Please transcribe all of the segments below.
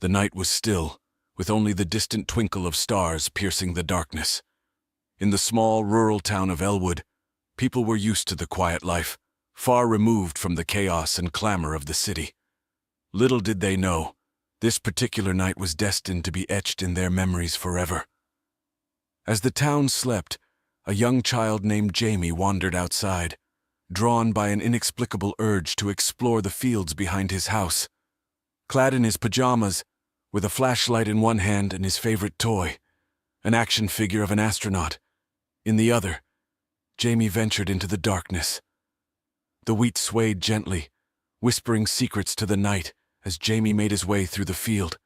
The night was still, with only the distant twinkle of stars piercing the darkness. In the small rural town of Elwood, people were used to the quiet life, far removed from the chaos and clamor of the city. Little did they know, this particular night was destined to be etched in their memories forever. As the town slept, a young child named Jamie wandered outside, drawn by an inexplicable urge to explore the fields behind his house. Clad in his pajamas, with a flashlight in one hand and his favorite toy, an action figure of an astronaut, in the other, Jamie ventured into the darkness. The wheat swayed gently, whispering secrets to the night as Jamie made his way through the field.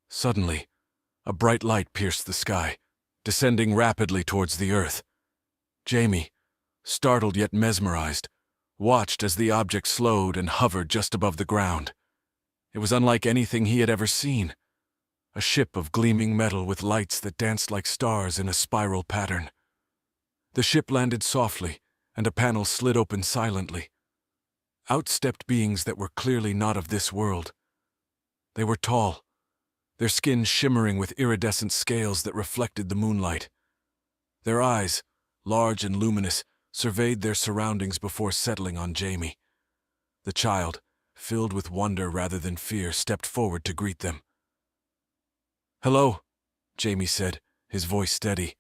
Suddenly, a bright light pierced the sky, descending rapidly towards the earth. Jamie, startled yet mesmerized, watched as the object slowed and hovered just above the ground. It was unlike anything he had ever seen. A ship of gleaming metal with lights that danced like stars in a spiral pattern. The ship landed softly, and a panel slid open silently. Out stepped beings that were clearly not of this world. They were tall, their skin shimmering with iridescent scales that reflected the moonlight. Their eyes, large and luminous, surveyed their surroundings before settling on Jamie. The child, filled with wonder rather than fear, stepped forward to greet them. "Hello," Jamie said, his voice steady.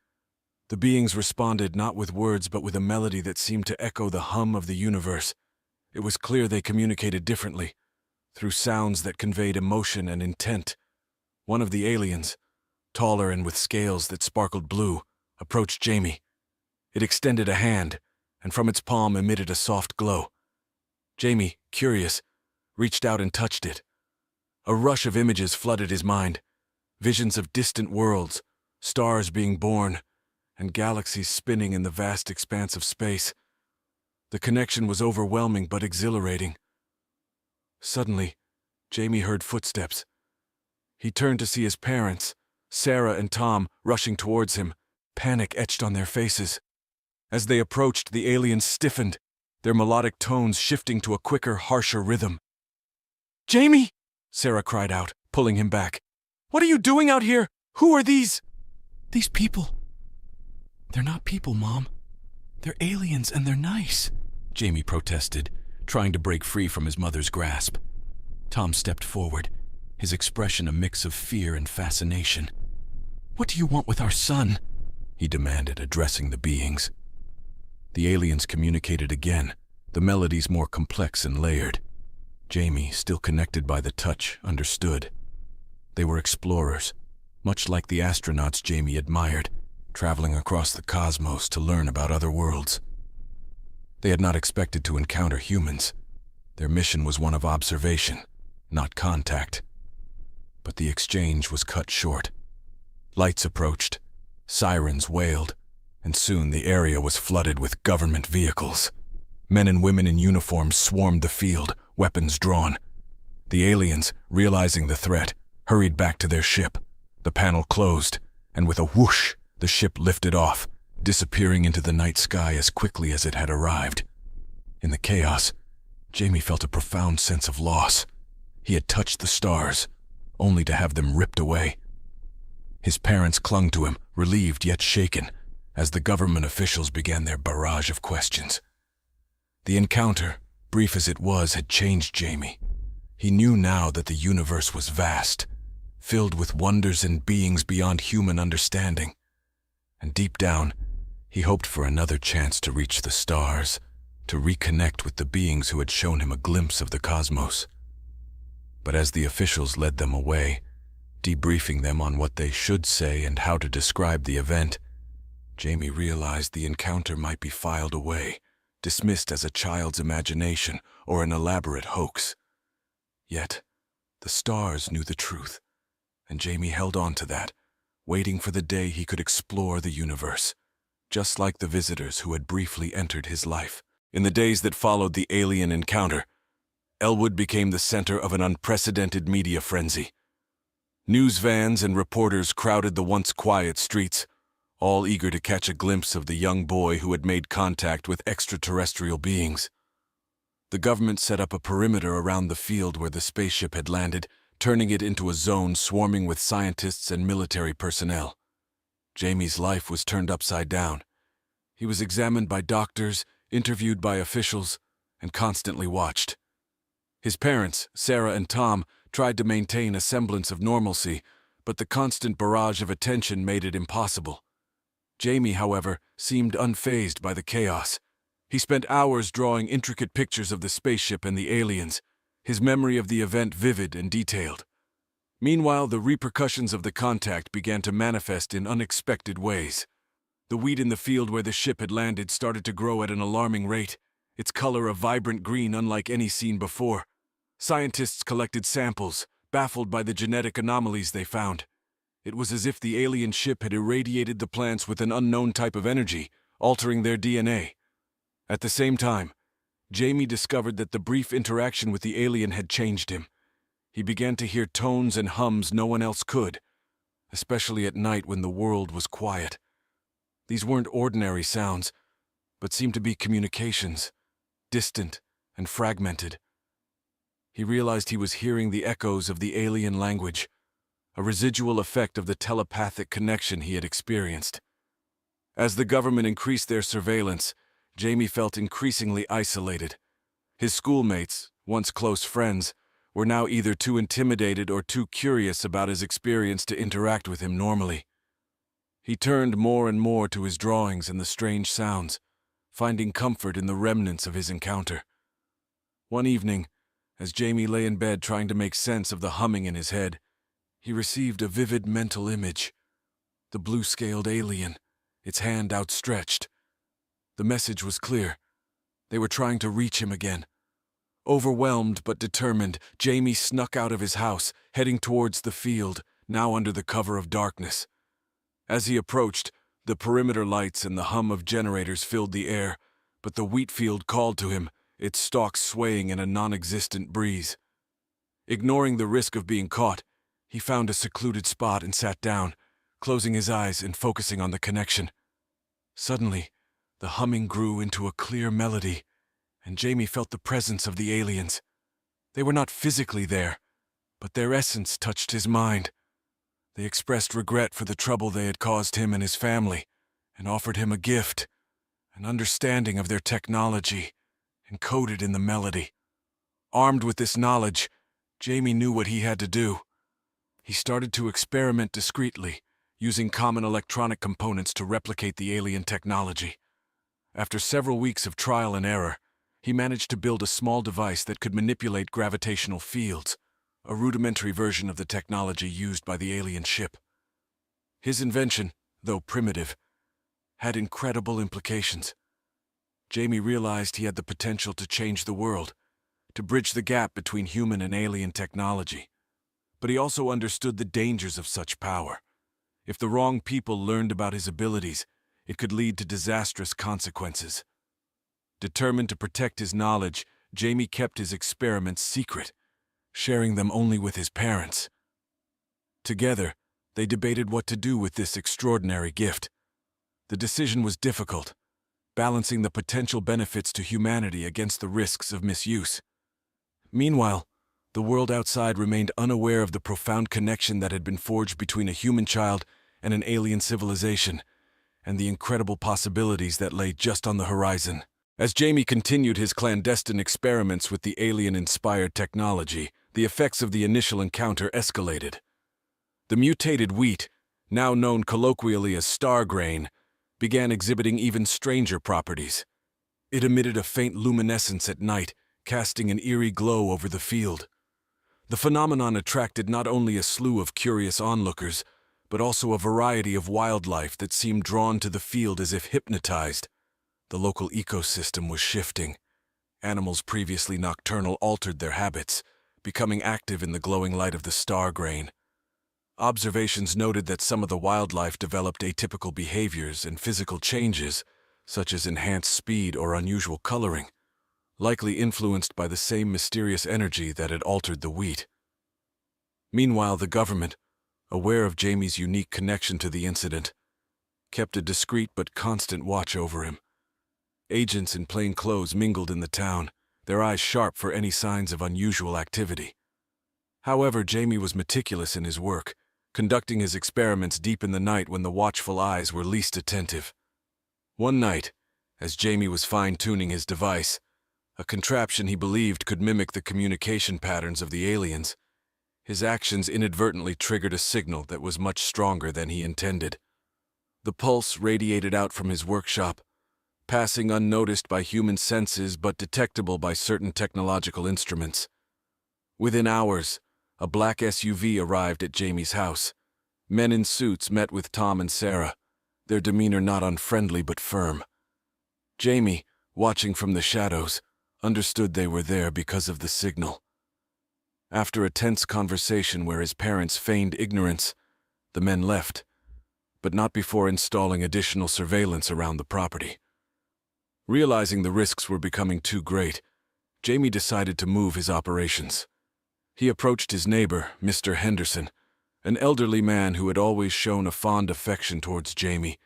The beings responded not with words but with a melody that seemed to echo the hum of the universe. It was clear they communicated differently, through sounds that conveyed emotion and intent. One of the aliens, taller and with scales that sparkled blue, approached Jamie. It extended a hand, and from its palm emitted a soft glow. Jamie, curious, reached out and touched it. A rush of images flooded his mind, visions of distant worlds, stars being born, and galaxies spinning in the vast expanse of space. The connection was overwhelming but exhilarating. Suddenly, Jamie heard footsteps. He turned to see his parents, Sarah and Tom, rushing towards him, panic etched on their faces. As they approached, the aliens stiffened, their melodic tones shifting to a quicker, harsher rhythm. "Jamie!" Sarah cried out, pulling him back. "What are you doing out here? Who are these people?" "They're not people, Mom. They're aliens and they're nice," Jamie protested, trying to break free from his mother's grasp. Tom stepped forward, his expression a mix of fear and fascination. "What do you want with our son?" he demanded, addressing the beings. The aliens communicated again, the melodies more complex and layered. Jamie, still connected by the touch, understood. They were explorers, much like the astronauts Jamie admired, traveling across the cosmos to learn about other worlds. They had not expected to encounter humans. Their mission was one of observation, not contact. But the exchange was cut short. Lights approached, sirens wailed, and soon the area was flooded with government vehicles. Men and women in uniform swarmed the field, weapons drawn. The aliens, realizing the threat, hurried back to their ship. The panel closed, and with a whoosh, the ship lifted off, disappearing into the night sky as quickly as it had arrived. In the chaos, Jamie felt a profound sense of loss. He had touched the stars, only to have them ripped away. His parents clung to him, relieved yet shaken, as the government officials began their barrage of questions. The encounter, brief as it was, had changed Jamie. He knew now that the universe was vast, filled with wonders and beings beyond human understanding. And deep down, he hoped for another chance to reach the stars, to reconnect with the beings who had shown him a glimpse of the cosmos. But as the officials led them away, debriefing them on what they should say and how to describe the event, Jamie realized the encounter might be filed away, dismissed as a child's imagination or an elaborate hoax. Yet, the stars knew the truth, and Jamie held on to that, waiting for the day he could explore the universe, just like the visitors who had briefly entered his life. In the days that followed the alien encounter, Elwood became the center of an unprecedented media frenzy. News vans and reporters crowded the once quiet streets, all eager to catch a glimpse of the young boy who had made contact with extraterrestrial beings. The government set up a perimeter around the field where the spaceship had landed, turning it into a zone swarming with scientists and military personnel. Jamie's life was turned upside down. He was examined by doctors, interviewed by officials, and constantly watched. His parents, Sarah and Tom, tried to maintain a semblance of normalcy, but the constant barrage of attention made it impossible. Jamie, however, seemed unfazed by the chaos. He spent hours drawing intricate pictures of the spaceship and the aliens, his memory of the event vivid and detailed. Meanwhile, the repercussions of the contact began to manifest in unexpected ways. The wheat in the field where the ship had landed started to grow at an alarming rate, its color a vibrant green unlike any seen before. Scientists collected samples, baffled by the genetic anomalies they found. It was as if the alien ship had irradiated the plants with an unknown type of energy, altering their DNA. At the same time, Jamie discovered that the brief interaction with the alien had changed him. He began to hear tones and hums no one else could, especially at night when the world was quiet. These weren't ordinary sounds, but seemed to be communications, distant and fragmented. He realized he was hearing the echoes of the alien language, a residual effect of the telepathic connection he had experienced. As the government increased their surveillance, Jamie felt increasingly isolated. His schoolmates, once close friends, were now either too intimidated or too curious about his experience to interact with him normally. He turned more and more to his drawings and the strange sounds, finding comfort in the remnants of his encounter. One evening, as Jamie lay in bed trying to make sense of the humming in his head, he received a vivid mental image. The blue-scaled alien, its hand outstretched. The message was clear. They were trying to reach him again. Overwhelmed but determined, Jamie snuck out of his house, heading towards the field, now under the cover of darkness. As he approached, the perimeter lights and the hum of generators filled the air, but the wheat field called to him, its stalks swaying in a non-existent breeze. Ignoring the risk of being caught, he found a secluded spot and sat down, closing his eyes and focusing on the connection. Suddenly, the humming grew into a clear melody, and Jamie felt the presence of the aliens. They were not physically there, but their essence touched his mind. They expressed regret for the trouble they had caused him and his family, and offered him a gift, an understanding of their technology, encoded in the melody. Armed with this knowledge, Jamie knew what he had to do. He started to experiment discreetly, using common electronic components to replicate the alien technology. After several weeks of trial and error, he managed to build a small device that could manipulate gravitational fields, a rudimentary version of the technology used by the alien ship. His invention, though primitive, had incredible implications. Jamie realized he had the potential to change the world, to bridge the gap between human and alien technology. But he also understood the dangers of such power. If the wrong people learned about his abilities, it could lead to disastrous consequences. Determined to protect his knowledge, Jamie kept his experiments secret, sharing them only with his parents. Together, they debated what to do with this extraordinary gift. The decision was difficult, balancing the potential benefits to humanity against the risks of misuse. Meanwhile, the world outside remained unaware of the profound connection that had been forged between a human child and an alien civilization, and the incredible possibilities that lay just on the horizon. As Jamie continued his clandestine experiments with the alien-inspired technology, the effects of the initial encounter escalated. The mutated wheat, now known colloquially as star grain, began exhibiting even stranger properties. It emitted a faint luminescence at night, casting an eerie glow over the field. The phenomenon attracted not only a slew of curious onlookers, but also a variety of wildlife that seemed drawn to the field as if hypnotized. The local ecosystem was shifting. Animals previously nocturnal altered their habits, becoming active in the glowing light of the star grain. Observations noted that some of the wildlife developed atypical behaviors and physical changes, such as enhanced speed or unusual coloring, likely influenced by the same mysterious energy that had altered the wheat. Meanwhile, the government, aware of Jamie's unique connection to the incident, kept a discreet but constant watch over him. Agents in plain clothes mingled in the town, their eyes sharp for any signs of unusual activity. However, Jamie was meticulous in his work, conducting his experiments deep in the night when the watchful eyes were least attentive. One night, as Jamie was fine-tuning his device, a contraption he believed could mimic the communication patterns of the aliens, his actions inadvertently triggered a signal that was much stronger than he intended. The pulse radiated out from his workshop, passing unnoticed by human senses but detectable by certain technological instruments. Within hours, a black SUV arrived at Jamie's house. Men in suits met with Tom and Sarah, their demeanor not unfriendly but firm. Jamie, watching from the shadows, understood they were there because of the signal. After a tense conversation where his parents feigned ignorance, the men left, but not before installing additional surveillance around the property. Realizing the risks were becoming too great, Jamie decided to move his operations. He approached his neighbor, Mr. Henderson, an elderly man who had always shown a fond affection towards Jamie,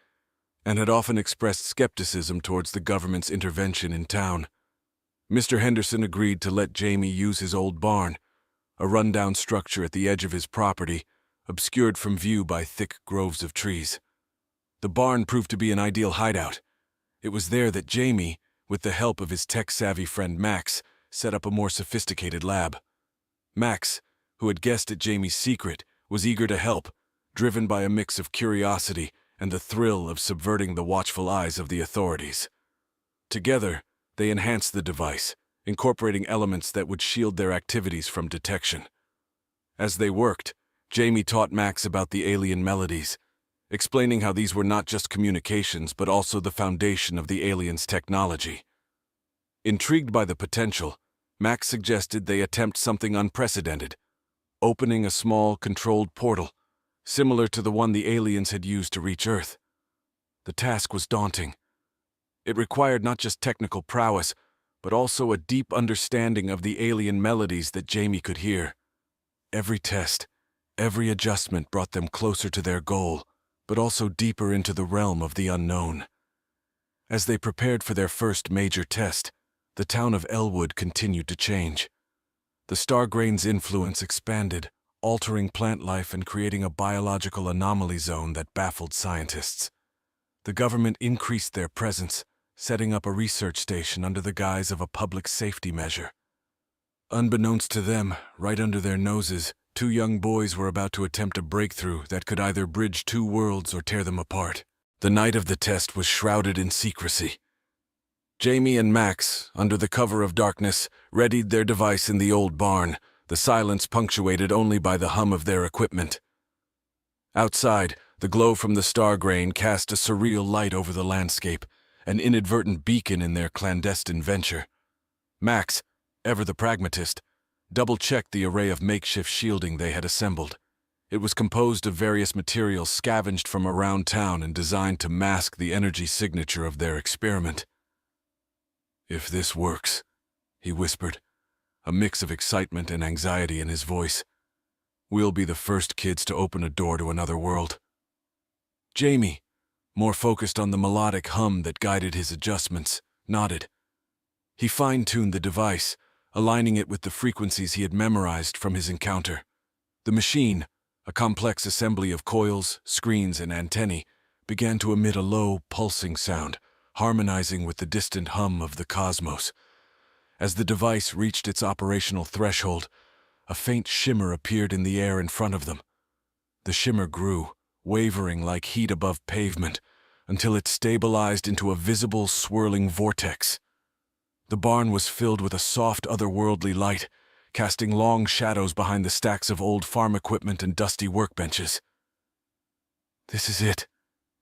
and had often expressed skepticism towards the government's intervention in town. Mr. Henderson agreed to let Jamie use his old barn, a rundown structure at the edge of his property, obscured from view by thick groves of trees. The barn proved to be an ideal hideout. It was there that Jamie, with the help of his tech-savvy friend Max, set up a more sophisticated lab. Max, who had guessed at Jamie's secret, was eager to help, driven by a mix of curiosity and the thrill of subverting the watchful eyes of the authorities. Together, they enhanced the device, incorporating elements that would shield their activities from detection. As they worked, Jamie taught Max about the alien melodies, explaining how these were not just communications but also the foundation of the aliens' technology. Intrigued by the potential, Max suggested they attempt something unprecedented, opening a small, controlled portal, similar to the one the aliens had used to reach Earth. The task was daunting. It required not just technical prowess, but also a deep understanding of the alien melodies that Jamie could hear. Every test, every adjustment brought them closer to their goal, but also deeper into the realm of the unknown. As they prepared for their first major test, the town of Elwood continued to change. The star-grain's influence expanded, altering plant life and creating a biological anomaly zone that baffled scientists. The government increased their presence, setting up a research station under the guise of a public safety measure. Unbeknownst to them, right under their noses, two young boys were about to attempt a breakthrough that could either bridge two worlds or tear them apart. The night of the test was shrouded in secrecy. Jamie and Max, under the cover of darkness, readied their device in the old barn, the silence punctuated only by the hum of their equipment. Outside, the glow from the star grain cast a surreal light over the landscape, an inadvertent beacon in their clandestine venture. Max, ever the pragmatist, double-checked the array of makeshift shielding they had assembled. It was composed of various materials scavenged from around town and designed to mask the energy signature of their experiment. "If this works," he whispered, a mix of excitement and anxiety in his voice, "we'll be the first kids to open a door to another world." Jamie, more focused on the melodic hum that guided his adjustments, nodded. He fine-tuned the device, aligning it with the frequencies he had memorized from his encounter. The machine, a complex assembly of coils, screens, and antennae, began to emit a low, pulsing sound, harmonizing with the distant hum of the cosmos. As the device reached its operational threshold, a faint shimmer appeared in the air in front of them. The shimmer grew, wavering like heat above pavement, until it stabilized into a visible, swirling vortex. The barn was filled with a soft, otherworldly light, casting long shadows behind the stacks of old farm equipment and dusty workbenches. "This is it,"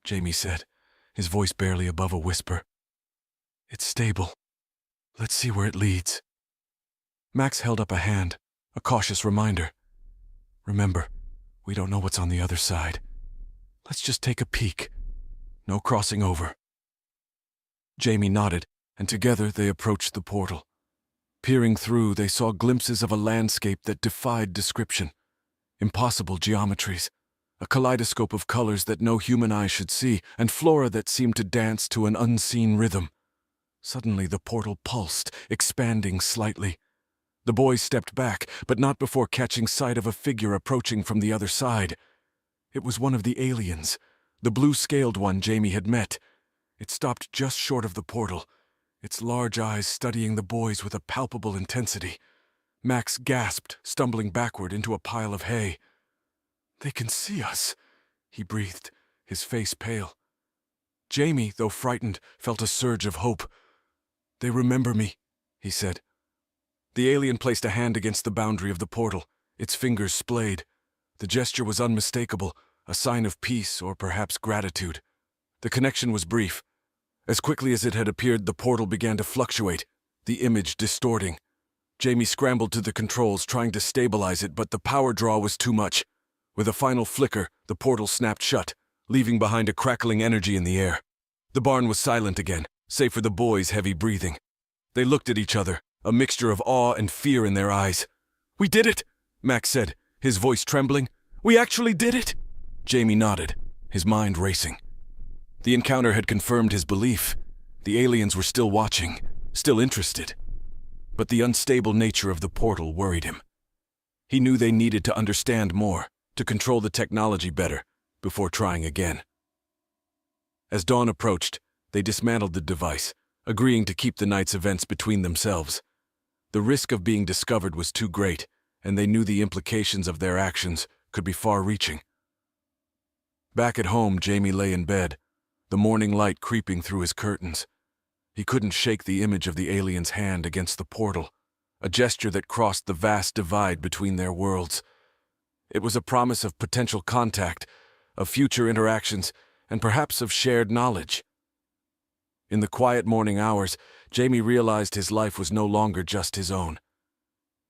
Jamie said, his voice barely above a whisper. "It's stable. Let's see where it leads." Max held up a hand, a cautious reminder. "Remember, we don't know what's on the other side. Let's just take a peek. No crossing over." Jamie nodded, and together they approached the portal. Peering through, they saw glimpses of a landscape that defied description. Impossible geometries, a kaleidoscope of colors that no human eye should see, and flora that seemed to dance to an unseen rhythm. Suddenly the portal pulsed, expanding slightly. The boys stepped back, but not before catching sight of a figure approaching from the other side. It was one of the aliens, the blue-scaled one Jamie had met. It stopped just short of the portal, its large eyes studying the boys with a palpable intensity. Max gasped, stumbling backward into a pile of hay. "They can see us," he breathed, his face pale. Jamie, though frightened, felt a surge of hope. "They remember me," he said. The alien placed a hand against the boundary of the portal, its fingers splayed. The gesture was unmistakable, a sign of peace or perhaps gratitude. The connection was brief. As quickly as it had appeared, the portal began to fluctuate, the image distorting. Jamie scrambled to the controls, trying to stabilize it, but the power draw was too much. With a final flicker, the portal snapped shut, leaving behind a crackling energy in the air. The barn was silent again, save for the boys' heavy breathing. They looked at each other, a mixture of awe and fear in their eyes. "We did it," Max said, his voice trembling. "We actually did it." Jamie nodded, his mind racing. The encounter had confirmed his belief. The aliens were still watching, still interested. But the unstable nature of the portal worried him. He knew they needed to understand more, to control the technology better, before trying again. As dawn approached, they dismantled the device, agreeing to keep the night's events between themselves. The risk of being discovered was too great, and they knew the implications of their actions could be far-reaching. Back at home, Jamie lay in bed, the morning light creeping through his curtains. He couldn't shake the image of the alien's hand against the portal, a gesture that crossed the vast divide between their worlds. It was a promise of potential contact, of future interactions, and perhaps of shared knowledge. In the quiet morning hours, Jamie realized his life was no longer just his own.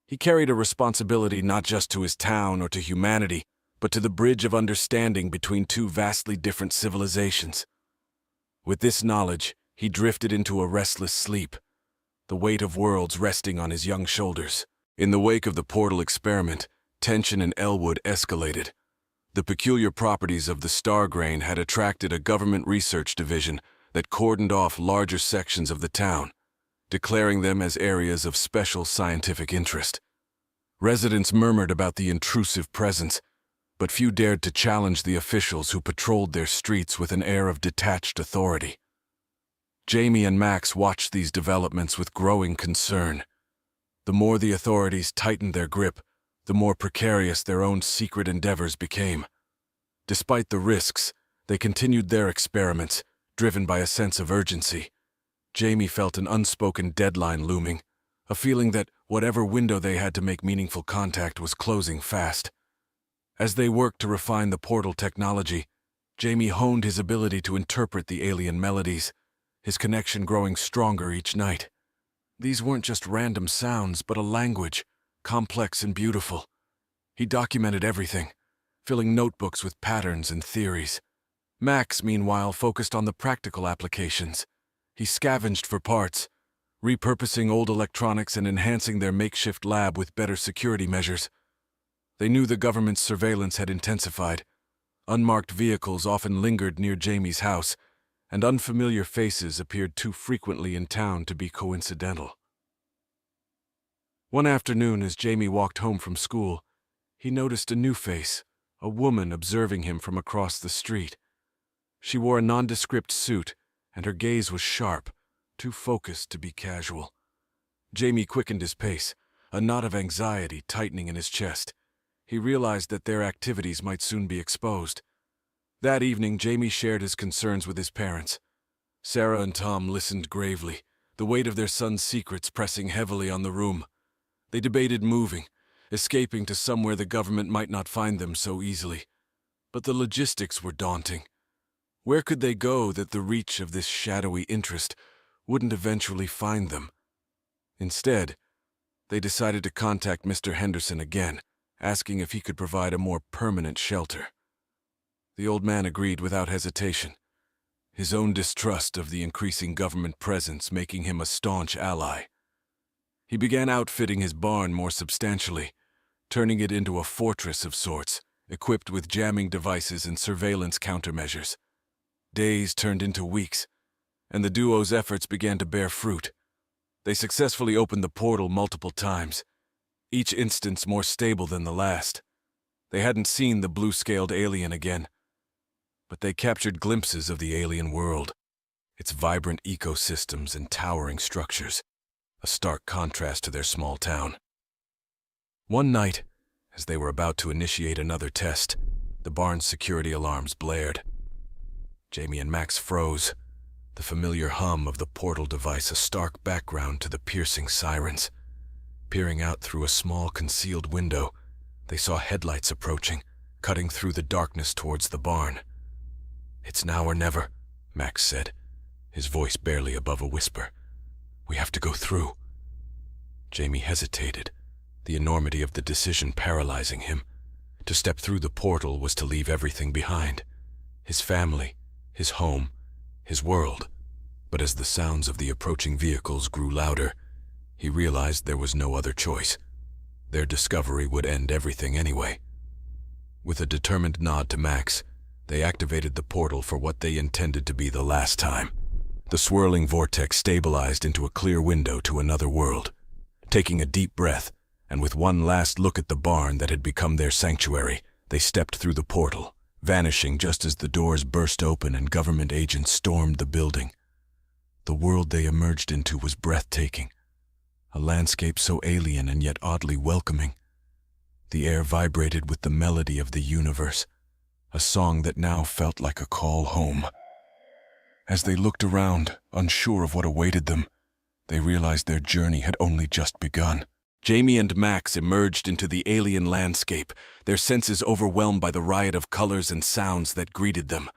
He carried a responsibility not just to his town or to humanity, but to the bridge of understanding between two vastly different civilizations. With this knowledge, he drifted into a restless sleep, the weight of worlds resting on his young shoulders. In the wake of the portal experiment, tension in Elwood escalated. The peculiar properties of the star grain had attracted a government research division that cordoned off larger sections of the town, declaring them as areas of special scientific interest. Residents murmured about the intrusive presence, but few dared to challenge the officials who patrolled their streets with an air of detached authority. Jamie and Max watched these developments with growing concern. The more the authorities tightened their grip, the more precarious their own secret endeavors became. Despite the risks, they continued their experiments, driven by a sense of urgency. Jamie felt an unspoken deadline looming, a feeling that whatever window they had to make meaningful contact was closing fast. As they worked to refine the portal technology, Jamie honed his ability to interpret the alien melodies, his connection growing stronger each night. These weren't just random sounds, but a language, complex and beautiful. He documented everything, filling notebooks with patterns and theories. Max, meanwhile, focused on the practical applications. He scavenged for parts, repurposing old electronics and enhancing their makeshift lab with better security measures. They knew the government's surveillance had intensified. Unmarked vehicles often lingered near Jamie's house, and unfamiliar faces appeared too frequently in town to be coincidental. One afternoon, as Jamie walked home from school, he noticed a new face, a woman observing him from across the street. She wore a nondescript suit, and her gaze was sharp, too focused to be casual. Jamie quickened his pace, a knot of anxiety tightening in his chest. He realized that their activities might soon be exposed. That evening, Jamie shared his concerns with his parents. Sarah and Tom listened gravely, the weight of their son's secrets pressing heavily on the room. They debated moving, escaping to somewhere the government might not find them so easily. But the logistics were daunting. Where could they go that the reach of this shadowy interest wouldn't eventually find them? Instead, they decided to contact Mr. Henderson again, asking if he could provide a more permanent shelter. The old man agreed without hesitation, his own distrust of the increasing government presence making him a staunch ally. He began outfitting his barn more substantially, turning it into a fortress of sorts, equipped with jamming devices and surveillance countermeasures. Days turned into weeks, and the duo's efforts began to bear fruit. They successfully opened the portal multiple times, each instance more stable than the last. They hadn't seen the blue-scaled alien again, but they captured glimpses of the alien world, its vibrant ecosystems and towering structures, a stark contrast to their small town. One night, as they were about to initiate another test, the barn's security alarms blared. Jamie and Max froze, the familiar hum of the portal device a stark background to the piercing sirens. Peering out through a small concealed window, they saw headlights approaching, cutting through the darkness towards the barn. "It's now or never," Max said, his voice barely above a whisper. "We have to go through." Jamie hesitated, the enormity of the decision paralyzing him. To step through the portal was to leave everything behind. His family, his home, his world. But as the sounds of the approaching vehicles grew louder, he realized there was no other choice. Their discovery would end everything anyway. With a determined nod to Max, they activated the portal for what they intended to be the last time. The swirling vortex stabilized into a clear window to another world. Taking a deep breath, and with one last look at the barn that had become their sanctuary, they stepped through the portal, vanishing just as the doors burst open and government agents stormed the building. The world they emerged into was breathtaking, a landscape so alien and yet oddly welcoming. The air vibrated with the melody of the universe, a song that now felt like a call home. As they looked around, unsure of what awaited them, they realized their journey had only just begun. Jamie and Max emerged into the alien landscape, their senses overwhelmed by the riot of colors and sounds that greeted them.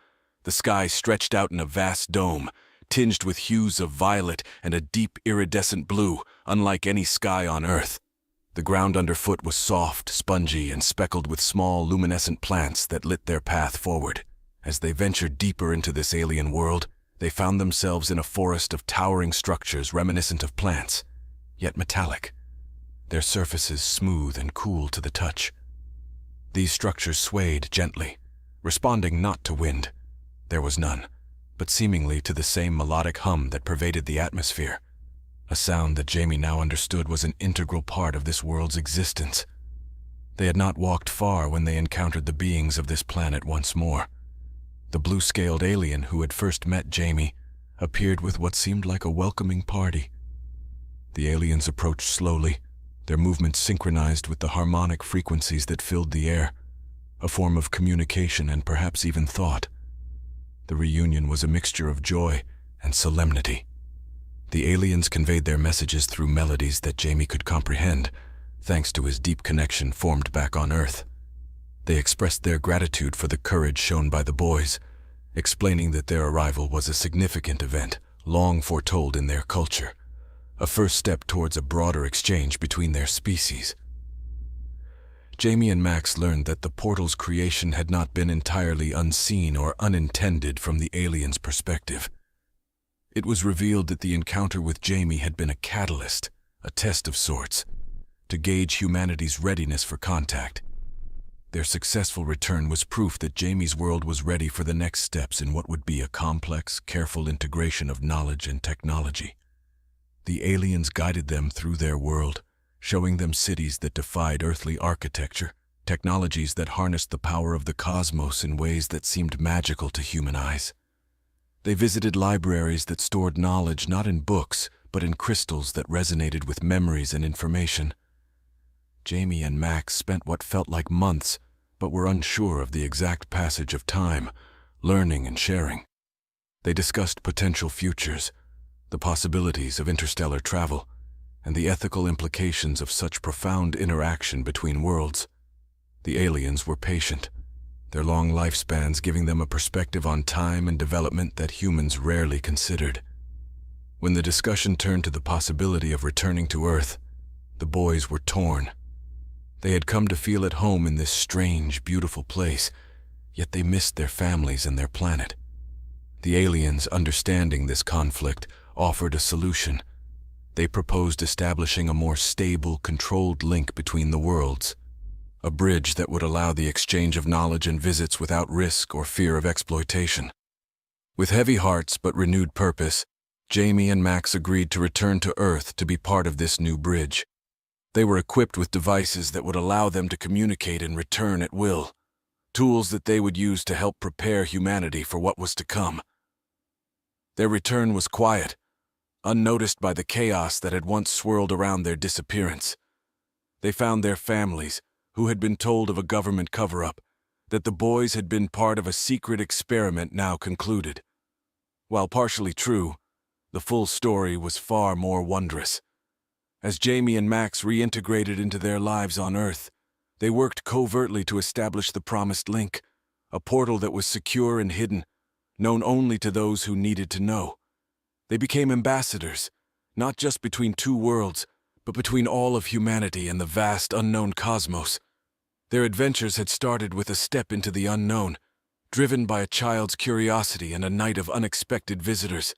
The sky stretched out in a vast dome, tinged with hues of violet and a deep iridescent blue, unlike any sky on Earth. The ground underfoot was soft, spongy, and speckled with small, luminescent plants that lit their path forward. As they ventured deeper into this alien world, they found themselves in a forest of towering structures reminiscent of plants, yet metallic, their surfaces smooth and cool to the touch. These structures swayed gently, responding not to wind. There was none, but seemingly to the same melodic hum that pervaded the atmosphere, a sound that Jamie now understood was an integral part of this world's existence. They had not walked far when they encountered the beings of this planet once more. The blue-scaled alien who had first met Jamie appeared with what seemed like a welcoming party. The aliens approached slowly, their movements synchronized with the harmonic frequencies that filled the air, a form of communication and perhaps even thought. The reunion was a mixture of joy and solemnity. The aliens conveyed their messages through melodies that Jamie could comprehend, thanks to his deep connection formed back on Earth. They expressed their gratitude for the courage shown by the boys, explaining that their arrival was a significant event, long foretold in their culture, a first step towards a broader exchange between their species. Jamie and Max learned that the portal's creation had not been entirely unseen or unintended from the aliens' perspective. It was revealed that the encounter with Jamie had been a catalyst, a test of sorts, to gauge humanity's readiness for contact. Their successful return was proof that Jamie's world was ready for the next steps in what would be a complex, careful integration of knowledge and technology. The aliens guided them through their world, showing them cities that defied earthly architecture, technologies that harnessed the power of the cosmos in ways that seemed magical to human eyes. They visited libraries that stored knowledge not in books, but in crystals that resonated with memories and information. Jamie and Max spent what felt like months, but were unsure of the exact passage of time, learning and sharing. They discussed potential futures, the possibilities of interstellar travel, and the ethical implications of such profound interaction between worlds. The aliens were patient, their long lifespans giving them a perspective on time and development that humans rarely considered. When the discussion turned to the possibility of returning to Earth, the boys were torn. They had come to feel at home in this strange, beautiful place, yet they missed their families and their planet. The aliens, understanding this conflict, offered a solution. They proposed establishing a more stable, controlled link between the worlds, a bridge that would allow the exchange of knowledge and visits without risk or fear of exploitation. With heavy hearts but renewed purpose, Jamie and Max agreed to return to Earth to be part of this new bridge. They were equipped with devices that would allow them to communicate and return at will, tools that they would use to help prepare humanity for what was to come. Their return was quiet, unnoticed by the chaos that had once swirled around their disappearance. They found their families, who had been told of a government cover-up, that the boys had been part of a secret experiment now concluded. While partially true, the full story was far more wondrous. As Jamie and Max reintegrated into their lives on Earth, they worked covertly to establish the promised link, a portal that was secure and hidden, known only to those who needed to know. They became ambassadors, not just between two worlds, but between all of humanity and the vast unknown cosmos. Their adventures had started with a step into the unknown, driven by a child's curiosity and a night of unexpected visitors.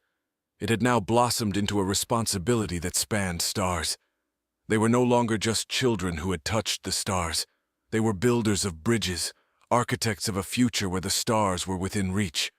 It had now blossomed into a responsibility that spanned stars. They were no longer just children who had touched the stars. They were builders of bridges, architects of a future where the stars were within reach.